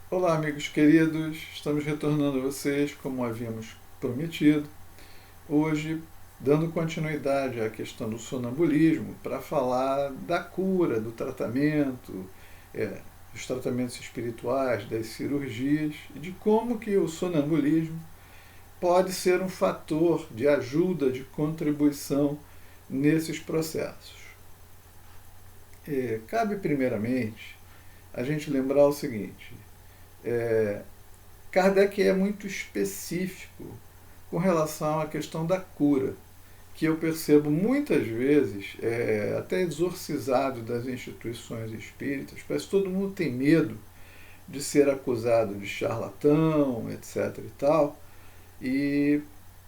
Olá, amigos queridos, estamos retornando a vocês como havíamos prometido. Hoje, dando continuidade à questão do sonambulismo, para falar da cura, do tratamento, é, dos tratamentos espirituais, das cirurgias e de como que o sonambulismo pode ser um fator de ajuda, de contribuição nesses processos. Cabe primeiramente a gente lembrar o seguinte: é, Kardec é muito específico com relação à questão da cura, que eu percebo muitas vezes, até exorcizado das instituições espíritas, parece que todo mundo tem medo de ser acusado de charlatão, etc. e tal, e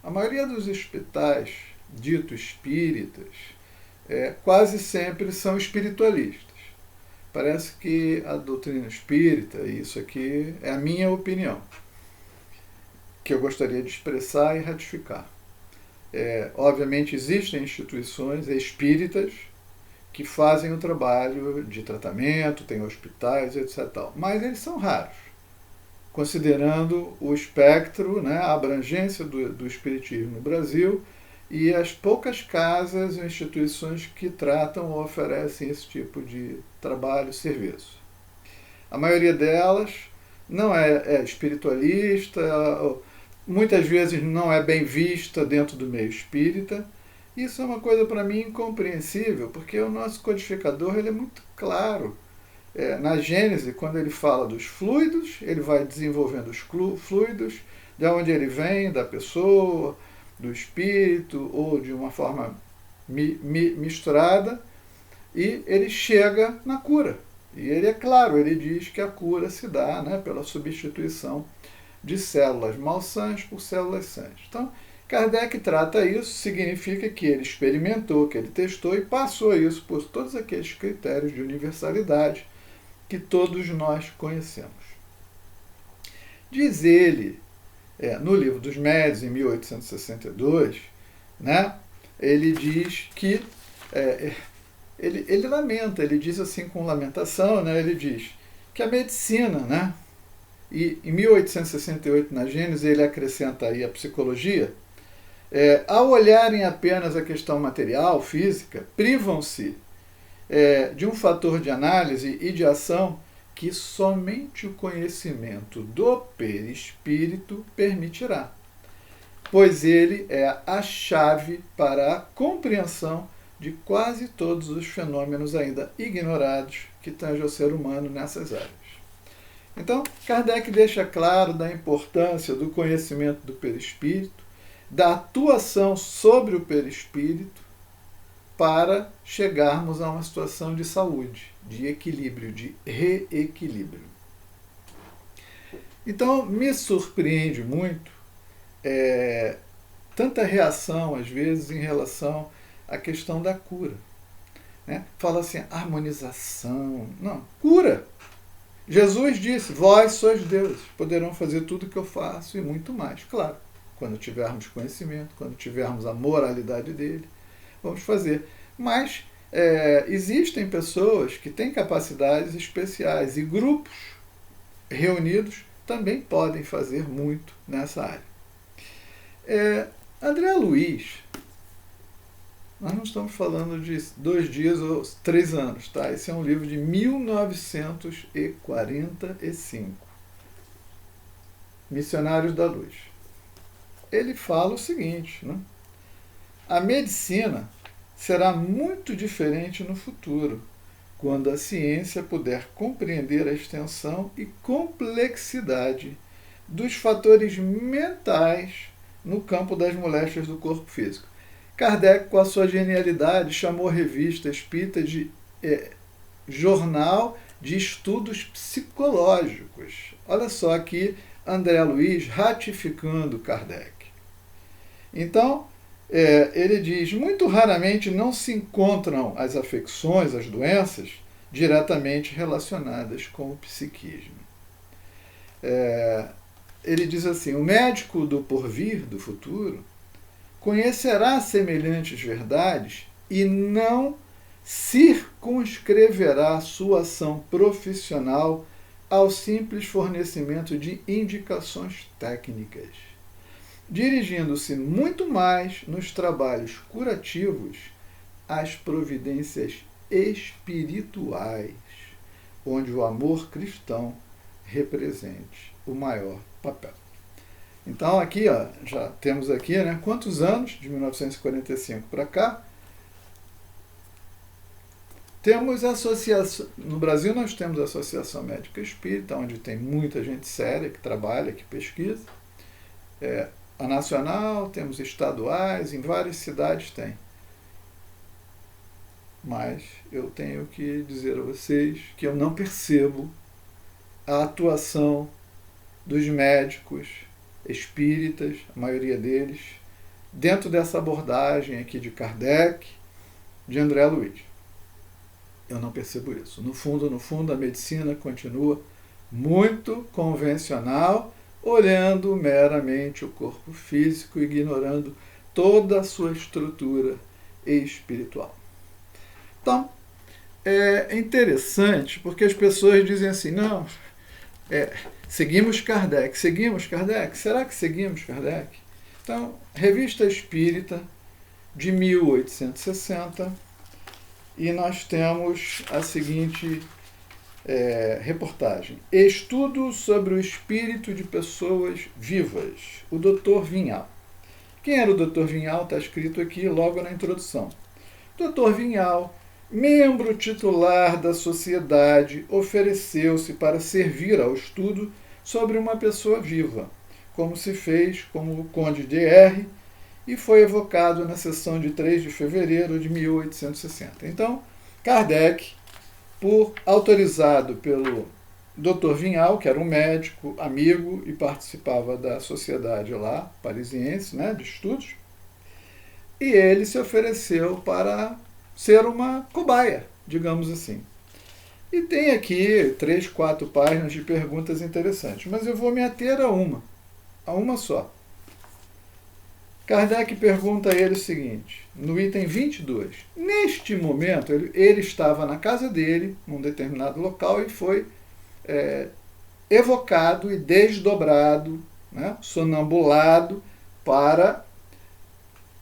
a maioria dos hospitais ditos espíritas quase sempre são espiritualistas. Parece que a doutrina espírita, isso aqui é a minha opinião, que eu gostaria de expressar e ratificar. Obviamente existem instituições espíritas que fazem o trabalho de tratamento, tem hospitais, etc. Mas eles são raros, considerando o espectro, né, a abrangência do espiritismo no Brasil e as poucas casas ou instituições que tratam ou oferecem esse tipo de trabalho e serviço. A maioria delas não é espiritualista, muitas vezes não é bem vista dentro do meio espírita. Isso é uma coisa para mim incompreensível, porque o nosso codificador ele é muito claro. Na Gênese, quando ele fala dos fluidos, ele vai desenvolvendo os fluidos, de onde ele vem, da pessoa, do espírito, ou de uma forma misturada, e ele chega na cura. E ele é claro, ele diz que a cura se dá, né, pela substituição de células malsãs por células sãs. Então, Kardec trata isso, significa que ele experimentou, que ele testou e passou isso por todos aqueles critérios de universalidade que todos nós conhecemos. Diz ele, no Livro dos Médiuns, em 1862, né, ele diz que ele lamenta, ele diz assim com lamentação, né, ele diz que a medicina, né, e em 1868 na Gênese ele acrescenta aí a psicologia, ao olharem apenas a questão material, física, privam-se de um fator de análise e de ação que somente o conhecimento do perispírito permitirá, pois ele é a chave para a compreensão de quase todos os fenômenos ainda ignorados que tangem ao ser humano nessas áreas. Então, Kardec deixa claro da importância do conhecimento do perispírito, da atuação sobre o perispírito, para chegarmos a uma situação de saúde, de equilíbrio, de reequilíbrio. Então, me surpreende muito tanta reação, às vezes, em relação à questão da cura. Né? Fala assim, harmonização. Não, cura. Jesus disse, vós sois deuses, poderão fazer tudo o que eu faço e muito mais. Claro, quando tivermos conhecimento, quando tivermos a moralidade dele, vamos fazer. Mas existem pessoas que têm capacidades especiais e grupos reunidos também podem fazer muito nessa área. André Luiz, nós não estamos falando de 2 dias ou 3 anos, tá? Esse é um livro de 1945. Missionários da Luz. Ele fala o seguinte, né? A medicina será muito diferente no futuro, quando a ciência puder compreender a extensão e complexidade dos fatores mentais no campo das moléstias do corpo físico. Kardec, com a sua genialidade, chamou a revista espírita de Jornal de Estudos Psicológicos. Olha só aqui, André Luiz ratificando Kardec. Então, ele diz, muito raramente não se encontram as afecções, as doenças, diretamente relacionadas com o psiquismo. Ele diz assim, o médico do porvir, do futuro, conhecerá semelhantes verdades e não circunscreverá sua ação profissional ao simples fornecimento de indicações técnicas, dirigindo-se muito mais nos trabalhos curativos às providências espirituais, onde o amor cristão represente o maior papel. Então aqui, ó, já temos aqui, né, quantos anos, de 1945 para cá, temos associação. No Brasil nós temos a Associação Médica Espírita, onde tem muita gente séria que trabalha, que pesquisa. A nacional, temos estaduais, em várias cidades tem. Mas eu tenho que dizer a vocês que eu não percebo a atuação dos médicos espíritas, a maioria deles, dentro dessa abordagem aqui de Kardec, de André Luiz. Eu não percebo isso. No fundo, a medicina continua muito convencional, olhando meramente o corpo físico, ignorando toda a sua estrutura espiritual. Então, é interessante porque as pessoas dizem assim, não, seguimos Kardec, será que seguimos Kardec? Então, Revista Espírita, de 1860, e nós temos a seguinte reportagem. Estudo sobre o espírito de pessoas vivas, o Dr. Vinhal. Quem era o Dr. Vinhal? Está escrito aqui logo na introdução. Dr. Vinhal, membro titular da sociedade, ofereceu-se para servir ao estudo sobre uma pessoa viva, como se fez com o Conde de R., e foi evocado na sessão de 3 de fevereiro de 1860. Então, Kardec, autorizado pelo Dr. Vinhal, que era um médico, amigo, e participava da sociedade lá, parisiense, né, de estudos, e ele se ofereceu para ser uma cobaia, digamos assim. E tem aqui 3, 4 páginas de perguntas interessantes, mas eu vou me ater a uma só. Kardec pergunta a ele o seguinte, no item 22. Neste momento, ele estava na casa dele, num determinado local, e foi evocado e desdobrado, né, sonambulado para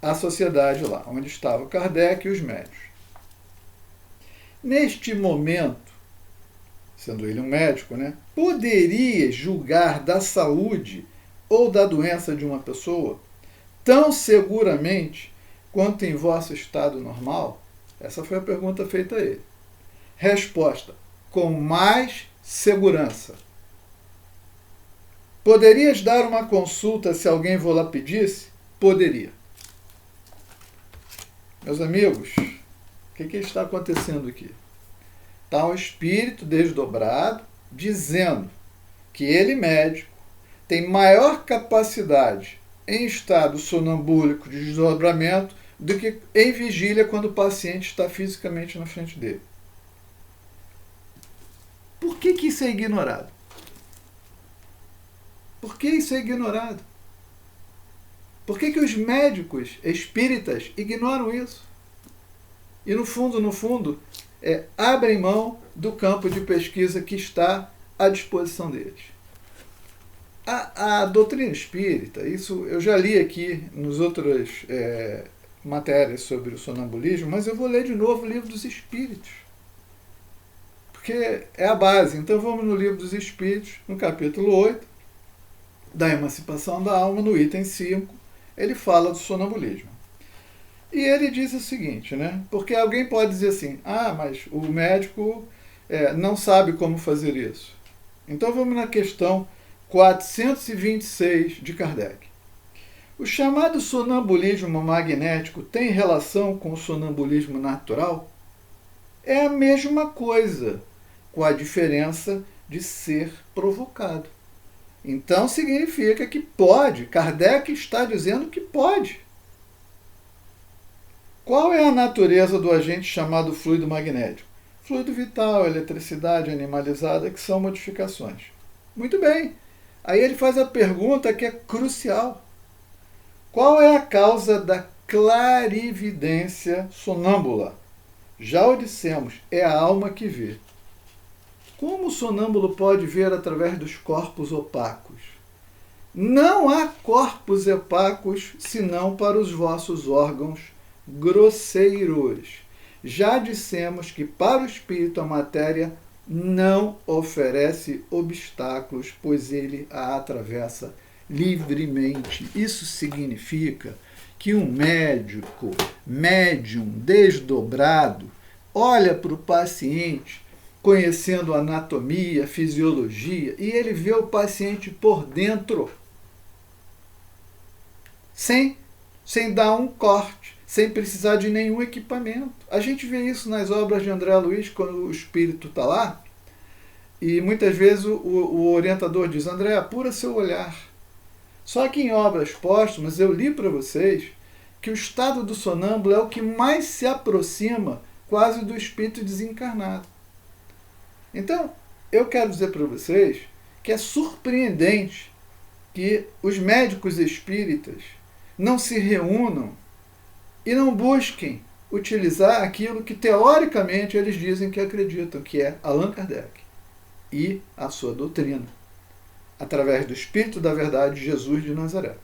a sociedade lá, onde estava Kardec e os médicos. Neste momento, sendo ele um médico, né, poderia julgar da saúde ou da doença de uma pessoa tão seguramente quanto em vosso estado normal? Essa foi a pergunta feita a ele. Resposta: com mais segurança. Poderias dar uma consulta se alguém vô-la pedisse? Poderia. Meus amigos, o que está acontecendo aqui? Está um espírito desdobrado dizendo que ele, médico, tem maior capacidade em estado sonambúlico de desdobramento do que em vigília quando o paciente está fisicamente na frente dele. Por que isso é ignorado? Por que isso é ignorado? Por que os médicos espíritas ignoram isso? E no fundo, abrem mão do campo de pesquisa que está à disposição deles. A doutrina espírita, isso eu já li aqui nas outras matérias sobre o sonambulismo, mas eu vou ler de novo o Livro dos Espíritos, porque é a base. Então vamos no Livro dos Espíritos, no capítulo 8, da emancipação da alma, no item 5, ele fala do sonambulismo. E ele diz o seguinte, né? Porque alguém pode dizer assim, mas o médico não sabe como fazer isso. Então vamos na questão 426 de Kardec. O chamado sonambulismo magnético tem relação com o sonambulismo natural? É a mesma coisa, com a diferença de ser provocado. Então significa que pode. Kardec está dizendo que pode. Qual é a natureza do agente chamado fluido magnético? Fluido vital, eletricidade animalizada, que são modificações. Muito bem. Aí ele faz a pergunta que é crucial. Qual é a causa da clarividência sonâmbula? Já o dissemos, é a alma que vê. como o sonâmbulo pode ver através dos corpos opacos? Não há corpos opacos senão para os vossos órgãos grosseiros. Já dissemos que para o espírito a matéria não oferece obstáculos, pois ele a atravessa livremente. Isso significa que um médium desdobrado, olha para o paciente, conhecendo anatomia, fisiologia, e ele vê o paciente por dentro, sem dar um corte, sem precisar de nenhum equipamento. A gente vê isso nas obras de André Luiz, quando o espírito está lá, e muitas vezes o orientador diz: André, apura seu olhar. Só que em obras póstumas eu li para vocês que o estado do sonâmbulo é o que mais se aproxima quase do espírito desencarnado. Então, eu quero dizer para vocês que é surpreendente que os médicos espíritas não se reúnam e não busquem utilizar aquilo que teoricamente eles dizem que acreditam, que é Allan Kardec e a sua doutrina, através do Espírito da Verdade, Jesus de Nazaré.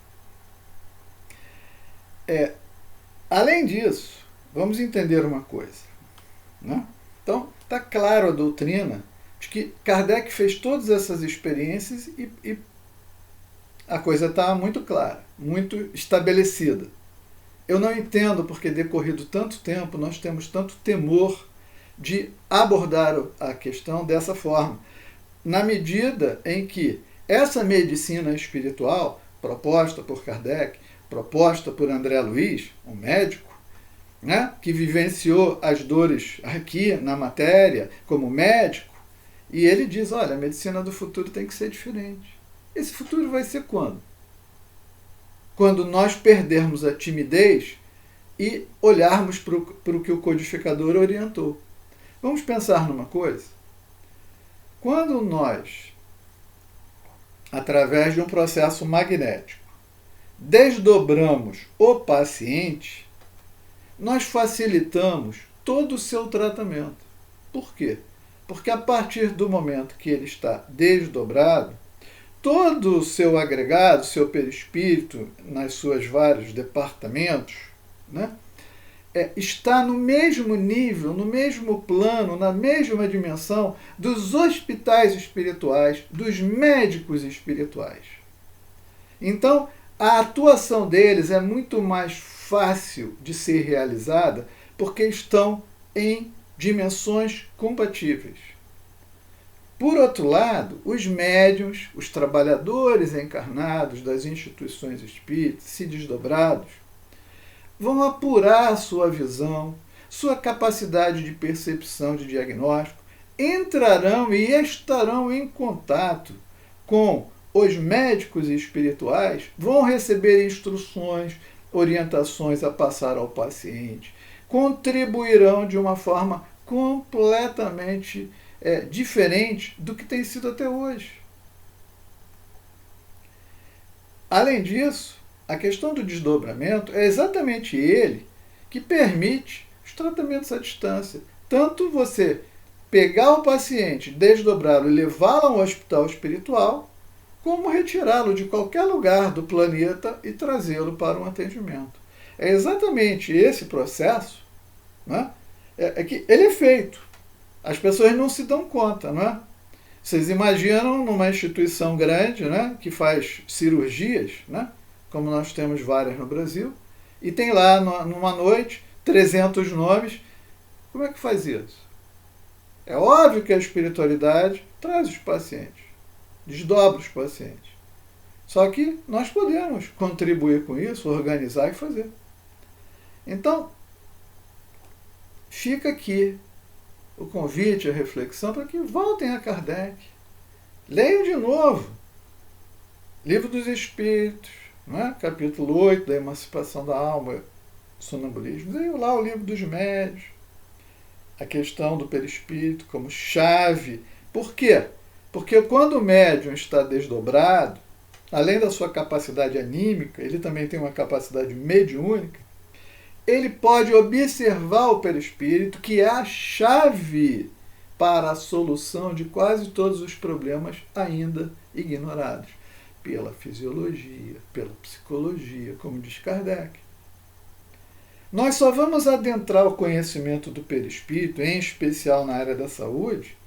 Além disso, vamos entender uma coisa, né? Então, está claro a doutrina de que Kardec fez todas essas experiências e a coisa está muito clara, muito estabelecida. Eu não entendo porque, decorrido tanto tempo, nós temos tanto temor de abordar a questão dessa forma, na medida em que essa medicina espiritual, proposta por Kardec, proposta por André Luiz, um médico, né, que vivenciou as dores aqui na matéria como médico, e ele diz: olha, a medicina do futuro tem que ser diferente. Esse futuro vai ser quando? Quando nós perdermos a timidez e olharmos para o que o codificador orientou. Vamos pensar numa coisa. Quando nós, através de um processo magnético, desdobramos o paciente, nós facilitamos todo o seu tratamento. Por quê? Porque a partir do momento que ele está desdobrado, todo o seu agregado, seu perispírito, nas suas vários departamentos, né, está no mesmo nível, no mesmo plano, na mesma dimensão dos hospitais espirituais, dos médicos espirituais. Então, a atuação deles é muito mais fácil de ser realizada porque estão em dimensões compatíveis. Por outro lado, os médiuns, os trabalhadores encarnados das instituições espíritas, se desdobrados, vão apurar sua visão, sua capacidade de percepção, de diagnóstico, entrarão e estarão em contato com os médicos espirituais, vão receber instruções, orientações a passar ao paciente, contribuirão de uma forma completamente diferente do que tem sido até hoje. Além disso, a questão do desdobramento é exatamente ele que permite os tratamentos à distância. Tanto você pegar o paciente, desdobrá-lo e levá-lo a um hospital espiritual, como retirá-lo de qualquer lugar do planeta e trazê-lo para um atendimento. É exatamente esse processo, né, que ele é feito. As pessoas não se dão conta, não é? Vocês imaginam numa instituição grande, né, que faz cirurgias, né, como nós temos várias no Brasil, e tem lá numa noite 300 nomes. Como é que faz isso? É óbvio que a espiritualidade traz os pacientes, desdobra os pacientes. Só que nós podemos contribuir com isso, organizar e fazer. Então, fica aqui o convite, a reflexão, para que voltem a Kardec. Leiam de novo Livro dos Espíritos, né? Capítulo 8 da Emancipação da Alma, Sonambulismo. Leiam lá o Livro dos Médios, a questão do perispírito como chave. Por quê? Porque quando o médium está desdobrado, além da sua capacidade anímica, ele também tem uma capacidade mediúnica, ele pode observar o perispírito, que é a chave para a solução de quase todos os problemas ainda ignorados pela fisiologia, pela psicologia, como diz Kardec. Nós só vamos adentrar o conhecimento do perispírito, em especial na área da saúde,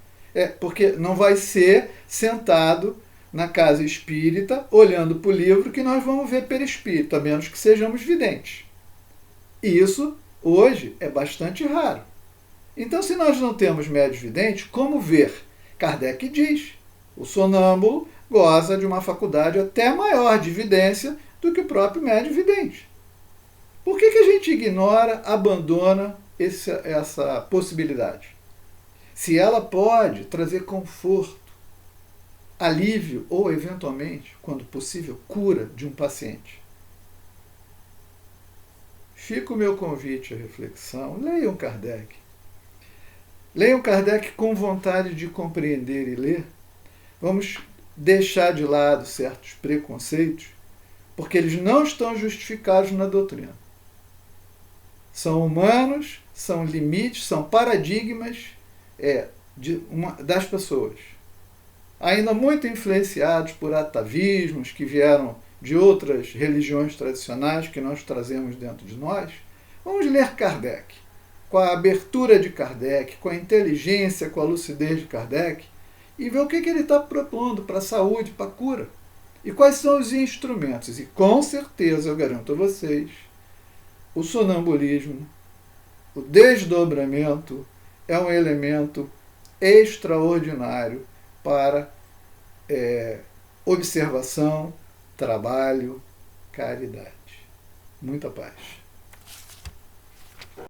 porque não vai ser sentado na casa espírita, olhando para o livro, que nós vamos ver perispírito, a menos que sejamos videntes. E isso, hoje, é bastante raro. Então, se nós não temos médios videntes, como ver? Kardec diz, o sonâmbulo goza de uma faculdade até maior de vidência do que o próprio médio vidente. Por que a gente ignora, abandona essa possibilidade? Se ela pode trazer conforto, alívio ou, eventualmente, quando possível, cura de um paciente. Fica o meu convite à reflexão. Leiam Kardec. Leiam Kardec com vontade de compreender e ler. Vamos deixar de lado certos preconceitos, porque eles não estão justificados na doutrina. São humanos, são limites, são paradigmas das pessoas. Ainda muito influenciados por atavismos que vieram de outras religiões tradicionais que nós trazemos dentro de nós. Vamos ler Kardec. Com a abertura de Kardec, com a inteligência, com a lucidez de Kardec, e ver o que ele está propondo para a saúde, para a cura. E quais são os instrumentos. E com certeza, eu garanto a vocês, o sonambulismo, o desdobramento, é um elemento extraordinário para observação, trabalho, caridade. Muita paz.